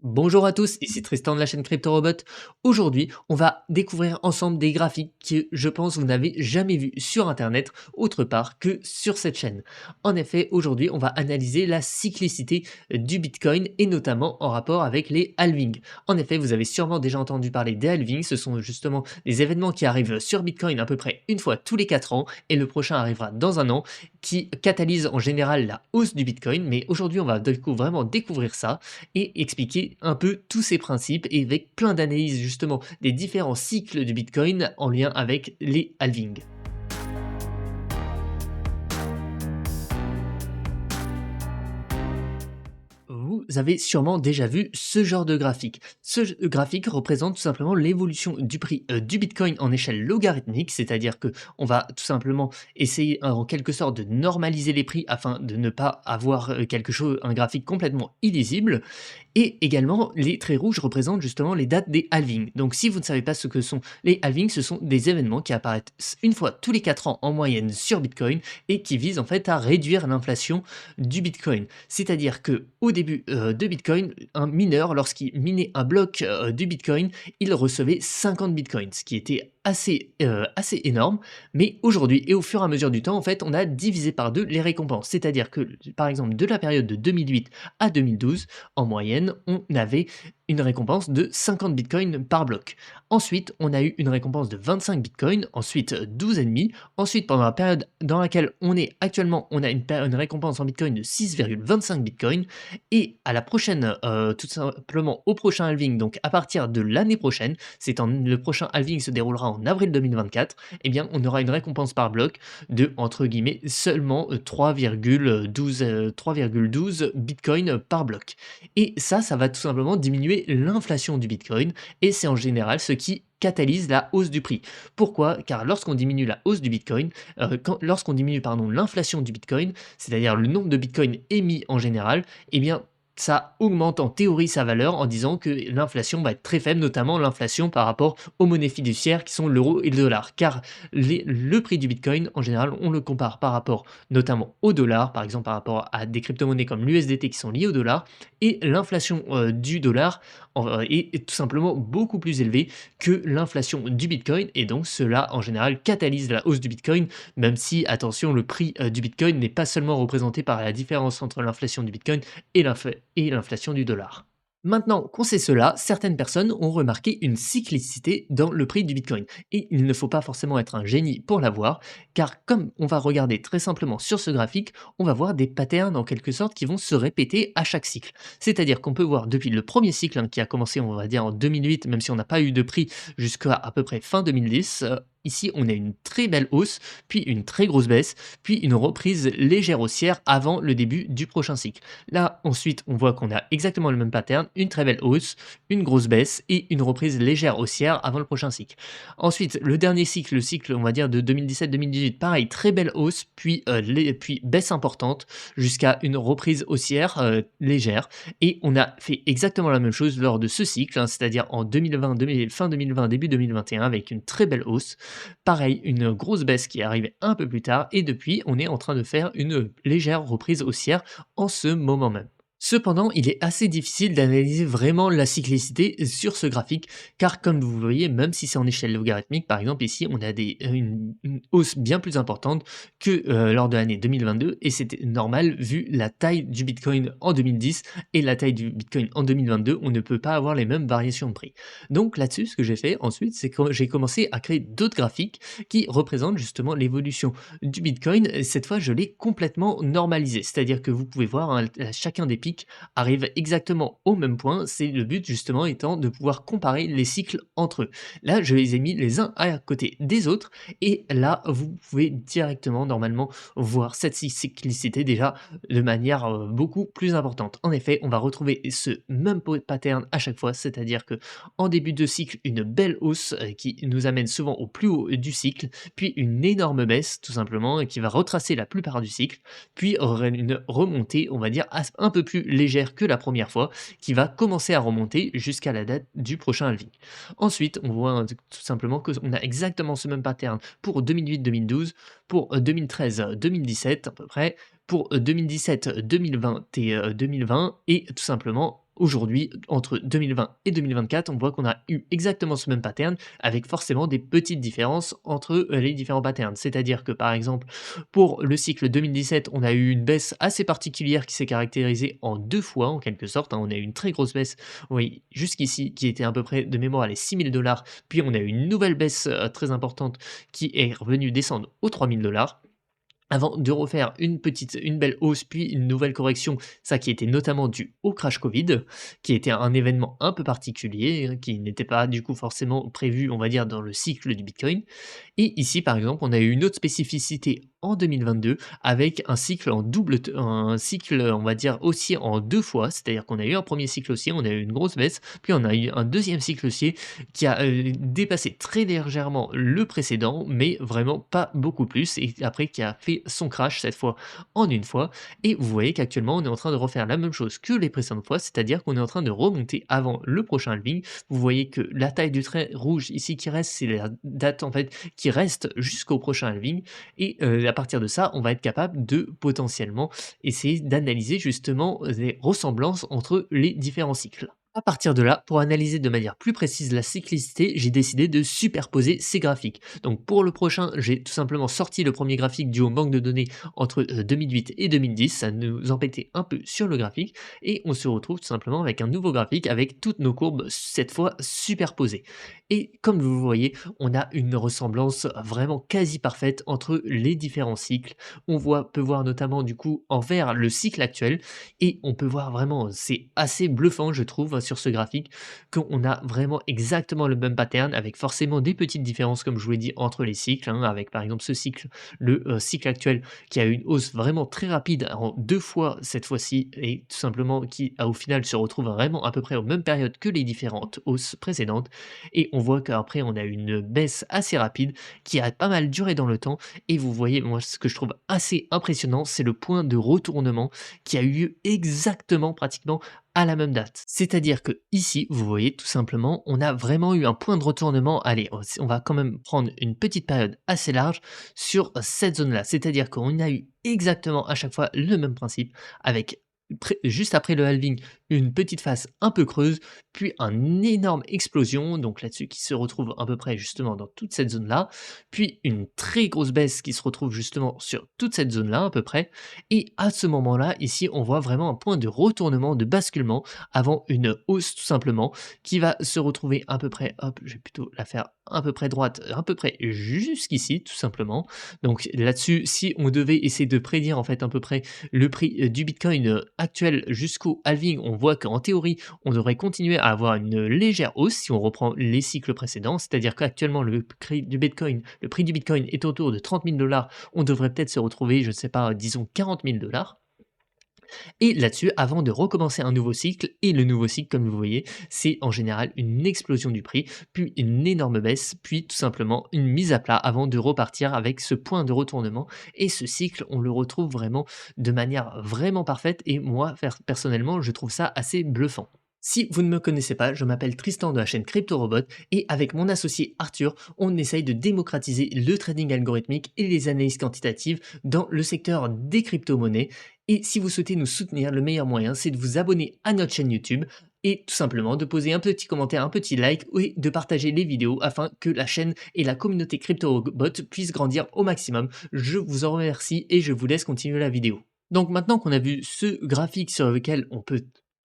Bonjour à tous, ici Tristan de la chaîne CryptoRobot. Aujourd'hui, on va découvrir ensemble des graphiques que je pense vous n'avez jamais vus sur Internet autre part que sur cette chaîne. En effet, aujourd'hui, on va analyser la cyclicité du Bitcoin et notamment en rapport avec les halvings. En effet, vous avez sûrement déjà entendu parler des halvings. Ce sont justement des événements qui arrivent sur Bitcoin à peu près une fois tous les 4 ans et le prochain arrivera dans un an qui catalyse en général la hausse du Bitcoin. Mais aujourd'hui, on va vraiment découvrir ça et expliquer un peu tous ces principes et avec plein d'analyses justement des différents cycles du Bitcoin en lien avec les halvings. Vous avez sûrement déjà vu ce genre de graphique. Graphique représente tout simplement l'évolution du prix du Bitcoin en échelle logarithmique, c'est-à-dire que on va tout simplement essayer en quelque sorte de normaliser les prix afin de ne pas avoir quelque chose, un graphique complètement illisible. Et également, les traits rouges représentent justement les dates des halvings. Donc si vous ne savez pas ce que sont les halvings, ce sont des événements qui apparaissent une fois tous les 4 ans en moyenne sur Bitcoin et qui visent en fait à réduire l'inflation du Bitcoin. C'est-à-dire que au début de Bitcoin, un mineur, lorsqu'il minait un bloc du Bitcoin, il recevait 50 Bitcoins, ce qui était assez énorme. Mais aujourd'hui et au fur et à mesure du temps, en fait, on a divisé par deux les récompenses. C'est-à-dire que, par exemple, de la période de 2008 à 2012, en moyenne, on avait une récompense de 50 bitcoins par bloc. Ensuite, on a eu une récompense de 25 bitcoins, ensuite 12,5. Ensuite, pendant la période dans laquelle on est actuellement, on a une récompense en bitcoin de 6,25 bitcoins. Et à la prochaine, tout simplement au prochain halving, donc à partir de l'année prochaine, le prochain halving se déroulera en avril 2024, eh bien, on aura une récompense par bloc de, entre guillemets, seulement 3,12 bitcoins par bloc. Et ça va tout simplement diminuer l'inflation du Bitcoin et c'est en général ce qui catalyse la hausse du prix. Pourquoi? Car lorsqu'on diminue la hausse du Bitcoin, lorsqu'on diminue pardon, l'inflation du Bitcoin, c'est-à-dire le nombre de Bitcoin émis en général, eh bien ça augmente en théorie sa valeur en disant que l'inflation va être très faible, notamment l'inflation par rapport aux monnaies fiduciaires qui sont l'euro et le dollar. Car le prix du Bitcoin, en général, on le compare par rapport notamment au dollar, par exemple par rapport à des crypto-monnaies comme l'USDT qui sont liées au dollar, et l'inflation du dollar est tout simplement beaucoup plus élevée que l'inflation du Bitcoin, et donc cela en général catalyse la hausse du Bitcoin, même si, attention, le prix du Bitcoin n'est pas seulement représenté par la différence entre l'inflation du Bitcoin et l'inflation du dollar. Maintenant qu'on sait cela, certaines personnes ont remarqué une cyclicité dans le prix du Bitcoin. Et il ne faut pas forcément être un génie pour la voir, car comme on va regarder très simplement sur ce graphique, on va voir des patterns en quelque sorte qui vont se répéter à chaque cycle. C'est-à-dire qu'on peut voir depuis le premier cycle qui a commencé, on va dire, en 2008, même si on n'a pas eu de prix jusqu'à à peu près fin 2010. Ici, on a une très belle hausse, puis une très grosse baisse, puis une reprise légère haussière avant le début du prochain cycle. Là, ensuite, on voit qu'on a exactement le même pattern, une très belle hausse, une grosse baisse et une reprise légère haussière avant le prochain cycle. Ensuite, le dernier cycle, le cycle, on va dire, de 2017-2018, pareil, très belle hausse, puis baisse importante jusqu'à une reprise haussière légère. Et on a fait exactement la même chose lors de ce cycle, c'est-à-dire en 2020, fin 2020, début 2021, avec une très belle hausse. Pareil, une grosse baisse qui est arrivée un peu plus tard, et depuis, on est en train de faire une légère reprise haussière en ce moment même. Cependant, il est assez difficile d'analyser vraiment la cyclicité sur ce graphique, car comme vous voyez, même si c'est en échelle logarithmique, par exemple ici, on a une hausse bien plus importante que lors de l'année 2022, et c'était normal vu la taille du Bitcoin en 2010 et la taille du Bitcoin en 2022, on ne peut pas avoir les mêmes variations de prix. Donc là-dessus, ce que j'ai fait ensuite, c'est que j'ai commencé à créer d'autres graphiques qui représentent justement l'évolution du Bitcoin. Cette fois, je l'ai complètement normalisé, c'est-à-dire que vous pouvez voir, chacun des pics arrive exactement au même point. C'est le but justement étant de pouvoir comparer les cycles entre eux. Là, je les ai mis les uns à côté des autres et là, vous pouvez directement normalement voir cette cyclicité déjà de manière beaucoup plus importante. En effet, on va retrouver ce même pattern à chaque fois, c'est-à-dire que en début de cycle, une belle hausse qui nous amène souvent au plus haut du cycle, puis une énorme baisse tout simplement qui va retracer la plupart du cycle, puis une remontée, on va dire, un peu plus légère que la première fois, qui va commencer à remonter jusqu'à la date du prochain halving. Ensuite, on voit tout simplement qu'on a exactement ce même pattern pour 2008-2012, pour 2013-2017 à peu près, pour 2017-2020 et tout simplement Aujourd'hui, entre 2020 et 2024, on voit qu'on a eu exactement ce même pattern avec forcément des petites différences entre les différents patterns. C'est-à-dire que par exemple, pour le cycle 2017, on a eu une baisse assez particulière qui s'est caractérisée en 2 fois en quelque sorte, hein. On a eu une très grosse baisse, oui, jusqu'ici, qui était à peu près de mémoire les 6 000 $, puis on a eu une nouvelle baisse, très importante qui est revenue descendre aux 3 000 $. Avant de refaire une belle hausse, puis une nouvelle correction, ça qui était notamment dû au crash Covid, qui était un événement un peu particulier, qui n'était pas du coup forcément prévu, on va dire, dans le cycle du Bitcoin. Et ici, par exemple, on a eu une autre spécificité en 2022 avec un cycle, on va dire, haussier en 2 fois. C'est-à-dire qu'on a eu un premier cycle haussier, on a eu une grosse baisse, puis on a eu un deuxième cycle haussier qui a, dépassé très légèrement le précédent, mais vraiment pas beaucoup plus et après qui a fait son crash cette fois en une fois et vous voyez qu'actuellement on est en train de refaire la même chose que les précédentes fois, c'est-à-dire qu'on est en train de remonter avant le prochain halving. Vous voyez que la taille du trait rouge ici qui reste, c'est la date en fait qui reste jusqu'au prochain halving et à partir de ça, on va être capable de potentiellement essayer d'analyser justement les ressemblances entre les différents cycles. À partir de là, pour analyser de manière plus précise la cyclicité, j'ai décidé de superposer ces graphiques. Donc pour le prochain, j'ai tout simplement sorti le premier graphique dû au manque de données entre 2008 et 2010, ça nous embêtait un peu sur le graphique, et on se retrouve tout simplement avec un nouveau graphique avec toutes nos courbes cette fois superposées. Et comme vous voyez, on a une ressemblance vraiment quasi parfaite entre les différents cycles. Peut voir notamment du coup en vert le cycle actuel, et on peut voir vraiment, c'est assez bluffant je trouve sur ce graphique, qu'on a vraiment exactement le même pattern avec forcément des petites différences comme je vous l'ai dit entre les cycles, hein, avec par exemple ce cycle, le cycle actuel qui a eu une hausse vraiment très rapide en 2 fois cette fois-ci et tout simplement qui a au final se retrouve vraiment à peu près aux mêmes périodes que les différentes hausses précédentes et on voit qu'après on a une baisse assez rapide qui a pas mal duré dans le temps et vous voyez moi ce que je trouve assez impressionnant, c'est le point de retournement qui a eu lieu exactement pratiquement à la même date. C'est-à-dire que ici, vous voyez tout simplement, on a vraiment eu un point de retournement. Allez, on va quand même prendre une petite période assez large sur cette zone-là. C'est-à-dire qu'on a eu exactement à chaque fois le même principe avec juste après le halving, une petite phase un peu creuse, puis un énorme explosion, donc là-dessus qui se retrouve à peu près justement dans toute cette zone-là, puis une très grosse baisse qui se retrouve justement sur toute cette zone-là à peu près, et à ce moment-là, ici, on voit vraiment un point de retournement, de basculement, avant une hausse tout simplement, qui va se retrouver à peu près, hop, je vais plutôt la faire à peu près droite, à peu près jusqu'ici, tout simplement. Donc là-dessus, si on devait essayer de prédire en fait à peu près le prix du Bitcoin actuel jusqu'au halving, on voit qu'en théorie, on devrait continuer à avoir une légère hausse si on reprend les cycles précédents, c'est-à-dire qu'actuellement le prix du Bitcoin est autour de 30 000 $, on devrait peut-être se retrouver, je ne sais pas, disons 40 000 $. Et là-dessus, avant de recommencer un nouveau cycle, et le nouveau cycle, comme vous voyez, c'est en général une explosion du prix, puis une énorme baisse, puis tout simplement une mise à plat avant de repartir avec ce point de retournement. Et ce cycle, on le retrouve vraiment de manière vraiment parfaite, et moi, personnellement, je trouve ça assez bluffant. Si vous ne me connaissez pas, je m'appelle Tristan de la chaîne CryptoRobot et avec mon associé Arthur, on essaye de démocratiser le trading algorithmique et les analyses quantitatives dans le secteur des crypto-monnaies. Et si vous souhaitez nous soutenir, le meilleur moyen, c'est de vous abonner à notre chaîne YouTube et tout simplement de poser un petit commentaire, un petit like et de partager les vidéos afin que la chaîne et la communauté CryptoRobot puissent grandir au maximum. Je vous en remercie et je vous laisse continuer la vidéo. Donc maintenant qu'on a vu ce graphique sur lequel on peut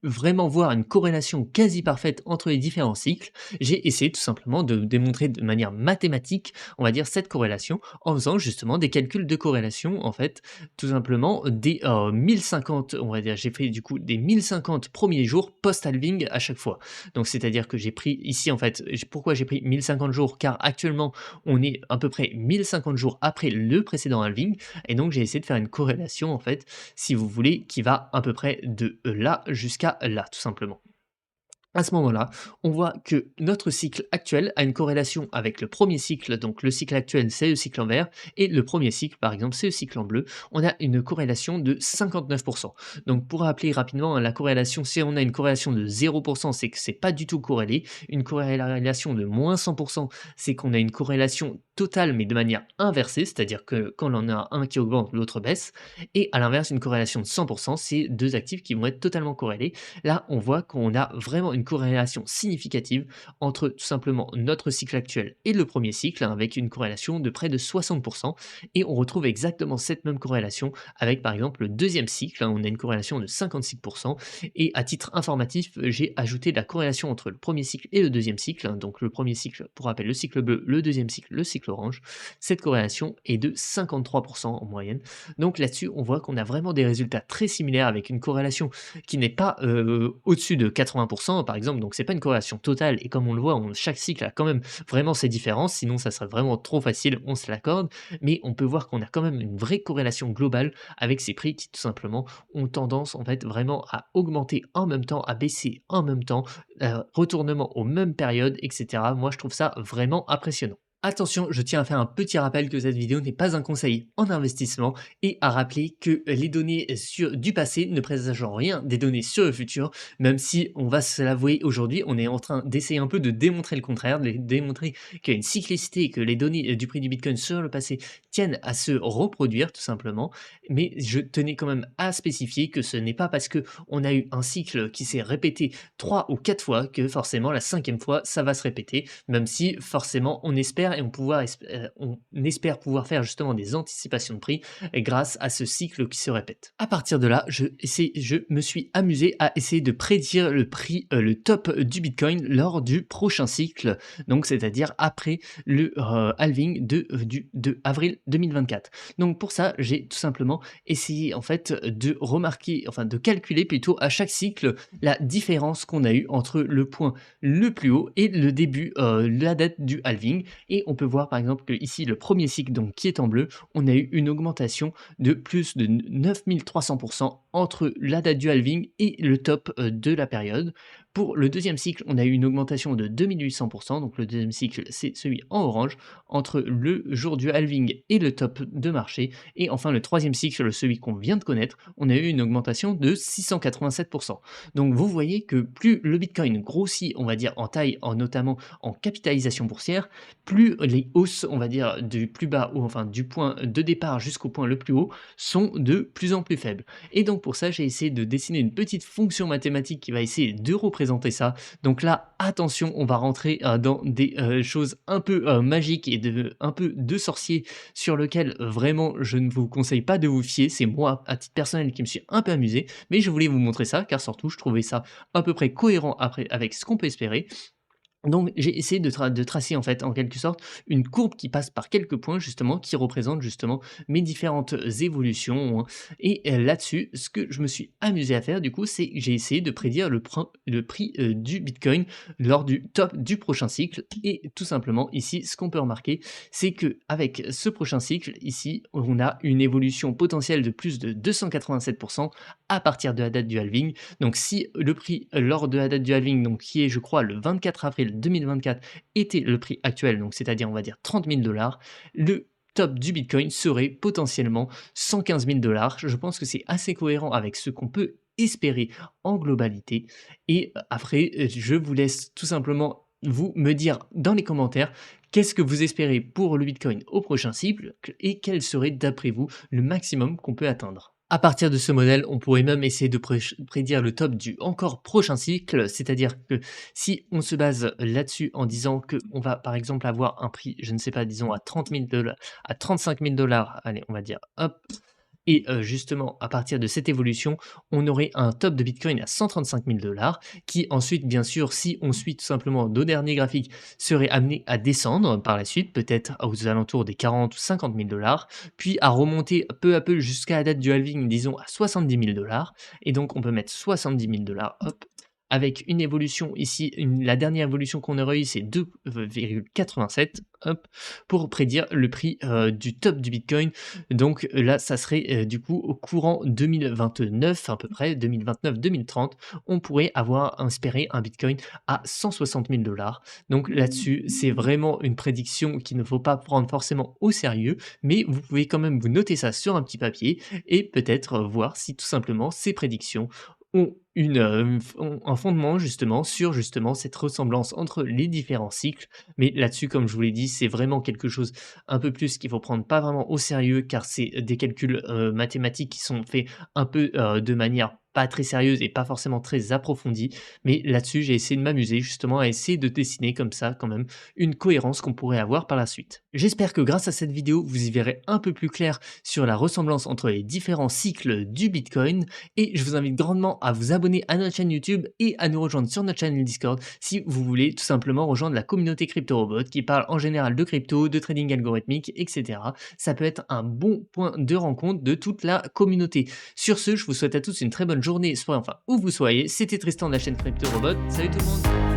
vraiment voir une corrélation quasi parfaite entre les différents cycles, j'ai essayé tout simplement de démontrer de manière mathématique, on va dire, cette corrélation en faisant justement des calculs de corrélation, en fait, tout simplement des 1050, on va dire, j'ai fait du coup des 1050 premiers jours post-halving à chaque fois. Donc c'est-à-dire que j'ai pris ici, en fait, pourquoi j'ai pris 1050 jours? Car actuellement, on est à peu près 1050 jours après le précédent halving, et donc j'ai essayé de faire une corrélation, en fait, si vous voulez, qui va à peu près de là jusqu'à là, tout simplement. À ce moment-là, on voit que notre cycle actuel a une corrélation avec le premier cycle, donc le cycle actuel c'est le cycle en vert, et le premier cycle par exemple c'est le cycle en bleu, on a une corrélation de 59%. Donc pour rappeler rapidement, hein, la corrélation, si on a une corrélation de 0%, c'est que c'est pas du tout corrélé, une corrélation de moins 100%, c'est qu'on a une corrélation totale, mais de manière inversée, c'est-à-dire que quand on en a un qui augmente, l'autre baisse. Et à l'inverse, une corrélation de 100%, c'est deux actifs qui vont être totalement corrélés. Là, on voit qu'on a vraiment une corrélation significative entre tout simplement notre cycle actuel et le premier cycle, hein, avec une corrélation de près de 60%. Et on retrouve exactement cette même corrélation avec par exemple le deuxième cycle, hein, on a une corrélation de 56%. Et à titre informatif, j'ai ajouté la corrélation entre le premier cycle et le deuxième cycle, hein, donc le premier cycle, pour rappel, le cycle bleu, le deuxième cycle, le cycle orange. Cette corrélation est de 53% en moyenne. Donc là-dessus, on voit qu'on a vraiment des résultats très similaires avec une corrélation qui n'est pas au-dessus de 80% par exemple, donc c'est pas une corrélation totale. Et comme on le voit, chaque cycle a quand même vraiment ses différences, sinon ça serait vraiment trop facile, on se l'accorde. Mais on peut voir qu'on a quand même une vraie corrélation globale avec ces prix qui tout simplement ont tendance en fait vraiment à augmenter en même temps, à baisser en même temps, retournement aux mêmes périodes, etc. Moi, je trouve ça vraiment impressionnant. Attention, je tiens à faire un petit rappel que cette vidéo n'est pas un conseil en investissement et à rappeler que les données du passé ne présagent en rien des données sur le futur, même si on va se l'avouer aujourd'hui, on est en train d'essayer un peu de démontrer le contraire, de démontrer qu'il y a une cyclicité et que les données du prix du Bitcoin sur le passé tiennent à se reproduire tout simplement. Mais je tenais quand même à spécifier que ce n'est pas parce que on a eu un cycle qui s'est répété 3 ou 4 fois que forcément la cinquième fois ça va se répéter, même si forcément on espère et on espère pouvoir faire justement des anticipations de prix grâce à ce cycle qui se répète. À partir de là, je me suis amusé à essayer de prédire le prix, le top du Bitcoin lors du prochain cycle, donc c'est-à-dire après le halving de avril 2024. Donc pour ça, j'ai tout simplement essayé en fait de remarquer, enfin de calculer plutôt à chaque cycle la différence qu'on a eu entre le point le plus haut et le début, la date du halving. Et on peut voir par exemple que ici le premier cycle donc qui est en bleu, on a eu une augmentation de plus de 9300% entre la date du halving et le top de la période. Pour le deuxième cycle, on a eu une augmentation de 2800%, donc le deuxième cycle c'est celui en orange, entre le jour du halving et le top de marché. Et enfin le troisième cycle, celui qu'on vient de connaître, on a eu une augmentation de 687%. Donc vous voyez que plus le Bitcoin grossit, on va dire en taille, notamment en capitalisation boursière, plus les hausses, on va dire du plus bas ou enfin du point de départ jusqu'au point le plus haut sont de plus en plus faibles. Et donc pour ça, j'ai essayé de dessiner une petite fonction mathématique qui va essayer de représenter ça. Donc là, attention, on va rentrer dans des choses un peu magiques et un peu de sorcier sur lequel vraiment je ne vous conseille pas de vous fier. C'est moi, à titre personnel, qui me suis un peu amusé, mais je voulais vous montrer ça car surtout je trouvais ça à peu près cohérent après avec ce qu'on peut espérer. Donc j'ai essayé de tracer en fait, en quelque sorte, une courbe qui passe par quelques points justement, qui représentent justement mes différentes évolutions, hein. Et là-dessus, ce que je me suis amusé à faire du coup, c'est que j'ai essayé de prédire le prix, du bitcoin lors du top du prochain cycle. Et tout simplement ici, ce qu'on peut remarquer, c'est que avec ce prochain cycle ici, on a une évolution potentielle de plus de 287% à partir de la date du halving. Donc si le prix lors de la date du halving, donc qui est je crois le 24 avril 2024, était le prix actuel, donc c'est-à-dire on va dire 30 000 $, le top du Bitcoin serait potentiellement 115 000 $. Je pense que c'est assez cohérent avec ce qu'on peut espérer en globalité. Et après, je vous laisse tout simplement vous me dire dans les commentaires qu'est-ce que vous espérez pour le Bitcoin au prochain cycle et quel serait d'après vous le maximum qu'on peut atteindre. À partir de ce modèle, on pourrait même essayer de prédire le top du encore prochain cycle, c'est-à-dire que si on se base là-dessus en disant qu'on va par exemple avoir un prix, je ne sais pas, disons à 30 000 $, à 35 000 $, allez, on va dire, hop, et justement, à partir de cette évolution, on aurait un top de Bitcoin à 135 000 $, qui ensuite, bien sûr, si on suit tout simplement nos derniers graphiques, serait amené à descendre par la suite, peut-être aux alentours des 40 ou 50 000 $, puis à remonter peu à peu jusqu'à la date du halving, disons à 70 000 $. Et donc, on peut mettre 70 000 $, hop, avec une évolution ici, la dernière évolution qu'on aurait eu, c'est 2,87, hop, pour prédire le prix du top du Bitcoin. Donc là, ça serait du coup au courant 2029 à peu près, 2029-2030, on pourrait avoir espéré un Bitcoin à 160 000 $. Donc là-dessus, c'est vraiment une prédiction qu'il ne faut pas prendre forcément au sérieux, mais vous pouvez quand même vous noter ça sur un petit papier et peut-être voir si tout simplement ces prédictions ont ont un fondement justement sur justement cette ressemblance entre les différents cycles. Mais là-dessus, comme je vous l'ai dit, c'est vraiment quelque chose un peu plus qu'il faut prendre pas vraiment au sérieux car c'est des calculs, mathématiques qui sont faits un peu, de manière pas très sérieuse et pas forcément très approfondie. Mais là-dessus, j'ai essayé de m'amuser justement à essayer de dessiner comme ça quand même une cohérence qu'on pourrait avoir par la suite. J'espère que grâce à cette vidéo, vous y verrez un peu plus clair sur la ressemblance entre les différents cycles du Bitcoin et je vous invite grandement à vous abonner à notre chaîne YouTube et à nous rejoindre sur notre chaîne Discord si vous voulez tout simplement rejoindre la communauté CryptoRobot qui parle en général de crypto, de trading algorithmique, etc. Ça peut être un bon point de rencontre de toute la communauté. Sur ce, je vous souhaite à tous une très bonne journée, soirée, enfin où vous soyez. C'était Tristan de la chaîne CryptoRobot. Salut tout le monde!